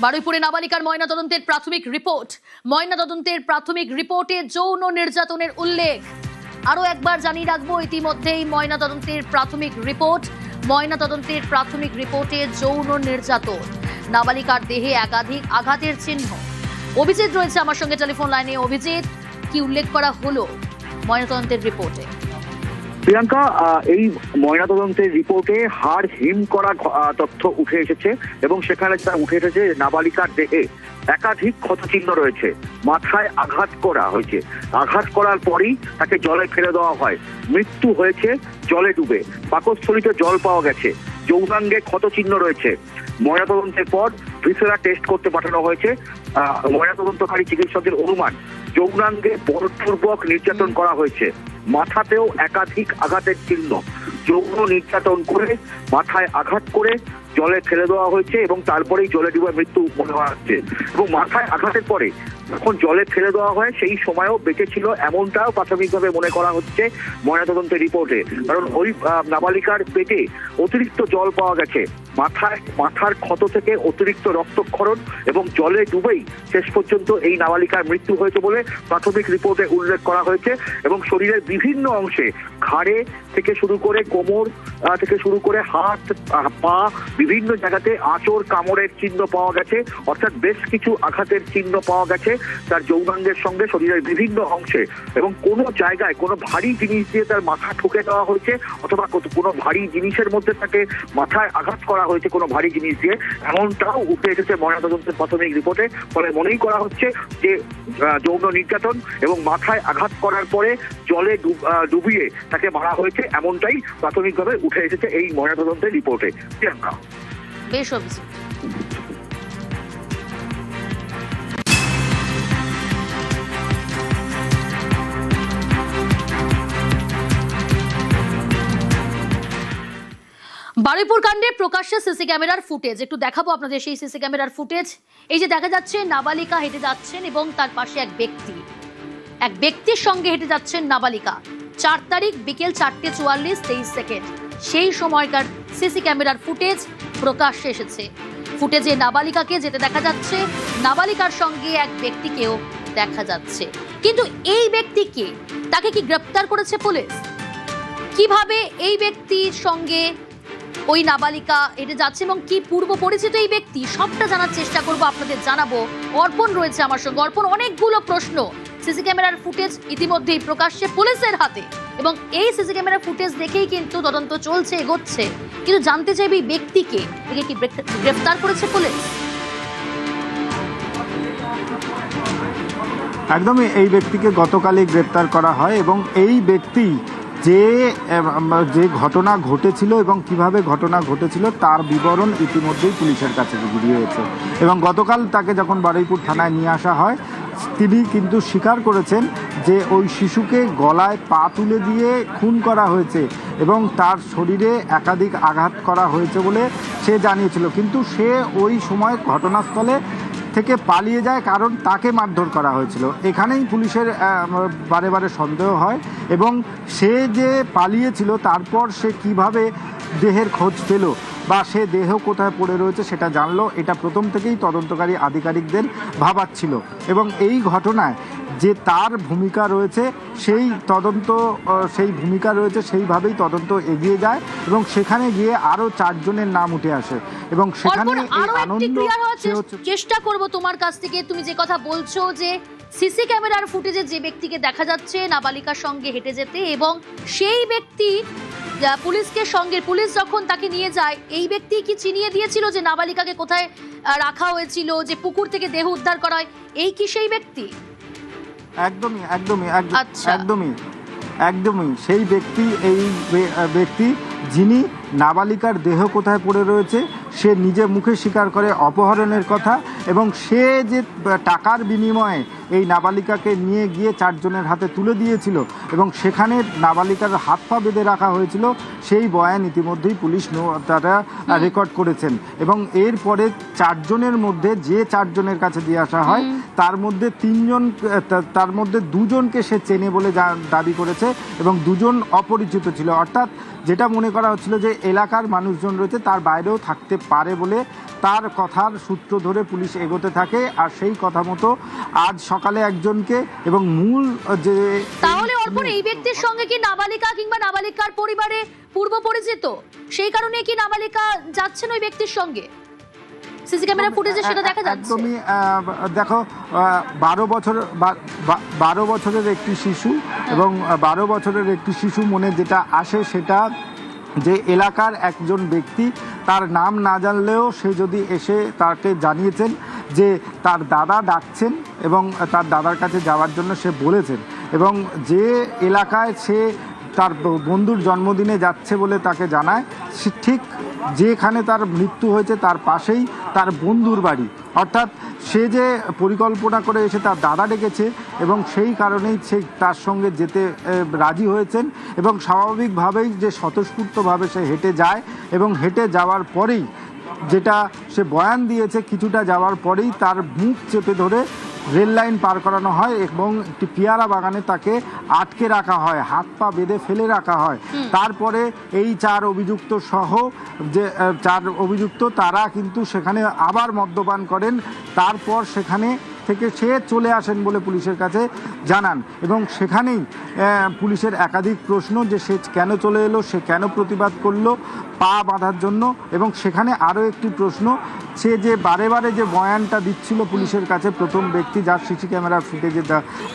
বারুইপুরে নাবালিকার ময়নাতদন্তের প্রাথমিক রিপোর্টে যৌন নির্যাতনের উল্লেখ। আরো একবার জানিয়ে রাখবো, ইতিমধ্যেই ময়নাতদন্তের প্রাথমিক রিপোর্টে যৌন নির্যাতন, নাবালিকার দেহে একাধিক আঘাতের চিহ্ন। অভিজিৎ রয়েছে আমার সঙ্গে টেলিফোন লাইনে। অভিজিৎ, কি উল্লেখ করা হলো ময়নাতদন্তের রিপোর্টে? প্রিয়াঙ্কা, এই ময়নাতদন্তের রিপোর্টে হাড় হিম করা তথ্য উঠে এসেছে এবং সেখানে যা উঠে এসেছে নাবালিকার দেহে একাধিক ক্ষতচিহ্ন রয়েছে। মাথায় আঘাত করা হয়েছে, আঘাত করার পরই তাকে জলে ফেলে দেওয়া হয়। মৃত্যু হয়েছে জলে ডুবে, পাকস্থলীতে জল পাওয়া গেছে, যৌনাঙ্গে ক্ষতচিহ্ন রয়েছে। ময়নাতদন্তের পর ভিসেরা টেস্ট করতে পাঠানো হয়েছে। ময়নাতদন্তকারী চিকিৎসকদের অনুমান যৌনাঙ্গে বলপূর্বক নির্যাতন করা হয়েছে। মাথাতেও একাধিক আঘাতের চিহ্ন। যৌন নির্যাতন করে মাথায় আঘাত করে জলে ফেলে দেওয়া হয়েছে এবং তারপরেই জলে ডুবে মৃত্যু মনে হওয়া হচ্ছে। এবং মাথায় আঘাতের পরে যখন জলে ফেলে দেওয়া হয় সেই সময়ও বেঁচে ছিল এমনটাও প্রাথমিকভাবে মনে করা হচ্ছে ময়নাতদন্তের রিপোর্টে। কারণ ওই নাবালিকার পেটে অতিরিক্ত জল পাওয়া গেছে, মাথার ক্ষত থেকে অতিরিক্ত রক্তক্ষরণ এবং জলে ডুবেই শেষ পর্যন্ত এই নাবালিকার মৃত্যু হয়েছে বলে প্রাথমিক রিপোর্টে উল্লেখ করা হয়েছে। এবং শরীরের বিভিন্ন অংশে, ঘাড়ে থেকে শুরু করে কোমর থেকে শুরু করে হাত পা বিভিন্ন জায়গাতে আঁচড় কামড়ের চিহ্ন পাওয়া গেছে। অর্থাৎ বেশ কিছু আঘাতের চিহ্ন পাওয়া গেছে তার যৌনাঙ্গের সঙ্গে শরীরের বিভিন্ন অংশে। এবং কোনো জায়গায় কোনো ভারী জিনিস দিয়ে তার মাথা ঠুকে দেওয়া হয়েছে অথবা কোনো ভারী জিনিসের মধ্যে তাকে মাথায় আঘাত করা হয়েছে কোনো ভারী জিনিস দিয়ে, এমনটাও উঠে এসেছে ময়নাতদন্তের প্রাথমিক রিপোর্টে। ফলে মনেই করা হচ্ছে যে যৌন নির্যাতন এবং মাথায় আঘাত করার পরে জলে ডুবিয়ে তাকে মারা হয়েছে, এমনটাই প্রাথমিকভাবে উঠে এসেছে এই ময়নাতদন্তের রিপোর্টে। প্রিয়াঙ্কা, বেশ অভিজিৎ। বারুইপুর কাণ্ডে প্রকাশ্যে সিসি ক্যামেরার ফুটেজ একটু দেখাবো আপনাদের। সেই সিসি ক্যামেরার ফুটেজ, এই যে দেখা যাচ্ছে নাবালিকা হেঁটে যাচ্ছেন এবং তার পাশে এক ব্যক্তির সঙ্গে হেঁটে যাচ্ছেন নাবালিকা। 4 তারিখ বিকেল 4:44 সেই সময়কার সিসি ক্যামেরার ফুটেজ প্রকাশ্যে এসেছে। ফুটেজে নাবালিকাকে যেতে দেখা যাচ্ছে, নাবালিকার সঙ্গে এক ব্যক্তিকেও দেখা যাচ্ছে। কিন্তু এই ব্যক্তিকে, তাকে কি গ্রেপ্তার করেছে পুলিশ? কিভাবে এই ব্যক্তির সঙ্গে ওই নাবালিকা হেঁটে যাচ্ছে এবং কি পূর্ব পরিচিত এই ব্যক্তি, সবটা জানার চেষ্টা করব, আপনাদের জানাবো। অর্পণ রয়েছে আমার সঙ্গে। অর্পণ, অনেকগুলো প্রশ্ন। সিসি ক্যামেরার ফুটেজ ইতিমধ্যেই প্রকাশ্যে পুলিশের হাতে এবং এই সিসি ক্যামেরার ফুটেজ দেখেই কিন্তু তদন্ত চলছে, এগোচ্ছে। কিন্তু জানতে চাইবে এই ব্যক্তিকে, একে কি গ্রেফতার করেছে পুলিশ? একদমই, এই ব্যক্তিকে গতকালই গ্রেপ্তার করা হয় এবং এই ব্যক্তি যে ঘটনা ঘটেছিল এবং কিভাবে ঘটনা ঘটেছিল তার বিবরণ ইতিমধ্যেই পুলিশের কাছে গিয়েছে। এবং গতকাল তাকে যখন বারুইপুর থানায় নিয়ে আসা হয়, তিনি কিন্তু স্বীকার করেছেন যে ওই শিশুকে গলায় পা তুলে দিয়ে খুন করা হয়েছে এবং তার শরীরে একাধিক আঘাত করা হয়েছে বলে সে জানিয়েছিল। কিন্তু সে ওই সময় ঘটনাস্থলে থেকে পালিয়ে যায়, কারণ তাকে মারধর করা হয়েছিল। এখানেই পুলিশের বারে বারে সন্দেহ হয় এবং সে যে পালিয়েছিল তারপর সে কিভাবে দেহের খোঁজ পেল বা সে দেহ কোথায় পড়ে রয়েছে সেটা জানলো, এটা প্রথম থেকেই তদন্তকারী আধিকারিকদের ভাবাচ্ছিল। এবং এই ঘটনায় যে তার ভূমিকা রয়েছে সেইভাবেই তদন্ত এগিয়ে যায় এবং সেখানে গিয়ে আরো 4 জনের নাম উঠে আসে এবং সেখানে চেষ্টা করব তোমার কাছ থেকে। তুমি যে কথা বলছো যে সিসি ক্যামেরার ফুটেজে যে ব্যক্তিকে দেখা যাচ্ছে নাবালিকার সঙ্গে হেঁটে যেতে এবং সেই ব্যক্তি পুলিশ যখন তাকে নিয়ে যায়, এই ব্যক্তি কি চিনিয়ে দিয়েছিল যে নাবালিকাকে কোথায় রাখা হয়েছিল, যে পুকুর থেকে দেহ উদ্ধার করা হয়, এই কি সেই ব্যক্তি? একদমই সেই ব্যক্তি। এই ব্যক্তি যিনি নাবালিকার দেহ কোথায় পড়ে রয়েছে সে নিজে মুখে স্বীকার করে অপহরণের কথা এবং সে যে টাকার বিনিময়ে এই নাবালিকাকে নিয়ে গিয়ে 4 জনের হাতে তুলে দিয়েছিল এবং সেখানে নাবালিকার হাত পা বেঁধে রাখা হয়েছিল, সেই বয়ান ইতিমধ্যেই পুলিশ তারা রেকর্ড করেছেন। এবং এরপরে 4 জনের মধ্যে যে 4 জনের কাছে দিয়ে আসা হয় তার মধ্যে 2 জনকে সে চেনে বলে দাবি করেছে এবং 2 জন অপরিচিত ছিল। অর্থাৎ যেটা মনে করা হচ্ছিল যে এলাকার মানুষজন রয়েছে, তার বাইরেও থাকতে পারে বলে তার কথার সূত্র ধরে পুলিশ এগোতে থাকে। আর সেই কথা মতো আজ সকালে একজনকে এবং মূল যে তাহলে অর্পণ এই ব্যক্তির সঙ্গে কি নাবালিকা কিংবা নাবালিকার পরিবারে পূর্ব পরিচিত, সেই কারণে কি নাবালিকা যাচ্ছেন ওই ব্যক্তির সঙ্গে? সিসি ক্যামেরা ফুটেজে সেটা দেখা যাচ্ছে। একদমই দেখো 12 বছরের একটি শিশু এবং 12 বছরের একটি শিশু মনে যেটা আসে সেটা যে এলাকার একজন ব্যক্তি, তার নাম না জানলেও সে যদি এসে তাকে জানিয়েছেন যে তার দাদা ডাকছেন এবং তার দাদার কাছে যাওয়ার জন্য সে বলেছেন, এবং যে এলাকায় সে তার বন্ধুর জন্মদিনে যাচ্ছে বলে তাকে জানায়, সে ঠিক যেখানে তার মৃত্যু হয়েছে তার পাশেই তার বন্ধুর বাড়ি। অর্থাৎ সে যে পরিকল্পনা করে এসে তার দাদা ডেকেছে এবং সেই কারণেই সে তার সঙ্গে যেতে রাজি হয়েছেন এবং স্বাভাবিকভাবেই যে স্বতঃস্ফূর্তভাবে সে হেঁটে যায় এবং হেঁটে যাওয়ার পরেই যেটা সে বয়ান দিয়েছে, কিছুটা যাওয়ার পরেই তার মুখ চেপে ধরে রেল লাইন পার করানো হয় এবং একটি পেয়ারা বাগানে তাকে আটকে রাখা হয়, হাত পা বেঁধে ফেলে রাখা হয়। তারপরে এই 4 অভিযুক্ত সহ যে 4 অভিযুক্ত তারা কিন্তু সেখানে আবার মদ্যপান করেন, তারপর সেখানে থেকে সে চলে আসেন বলে পুলিশের কাছে জানান। এবং সেখানেই পুলিশের একাধিক প্রশ্ন যে সে কেন চলে এলো, সে কেন প্রতিবাদ করলো পা বাঁধার জন্য, এবং সেখানে আরও একটি প্রশ্ন, সে যে বারে বারে যে বয়ানটা দিচ্ছিল পুলিশের কাছে প্রথম ব্যক্তি যার সিসি ক্যামেরার ফুটেজে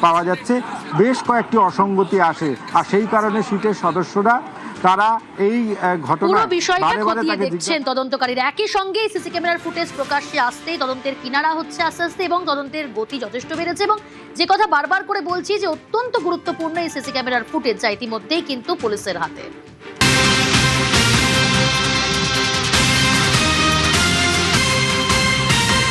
পাওয়া যাচ্ছে, বেশ কয়েকটি অসঙ্গতি আসে। আর সেই কারণে সিটের সদস্যরা তারা এই ঘটনা পুরো বিষয়টা খতিয়ে দেখছেন তদন্তকারীরা। একই সঙ্গে সিসি ক্যামেরার ফুটেজ প্রকাশ্যে আসতেই তদন্তের কিনারা হচ্ছে আস্তে আস্তে এবং তদন্তের গতি যথেষ্ট বেড়েছে। এবং যে কথা বারবার করে বলছি যে অত্যন্ত গুরুত্বপূর্ণ এই সিসি ক্যামেরার ফুটেজ যা ইতিমধ্যেই কিন্তু পুলিশের হাতে।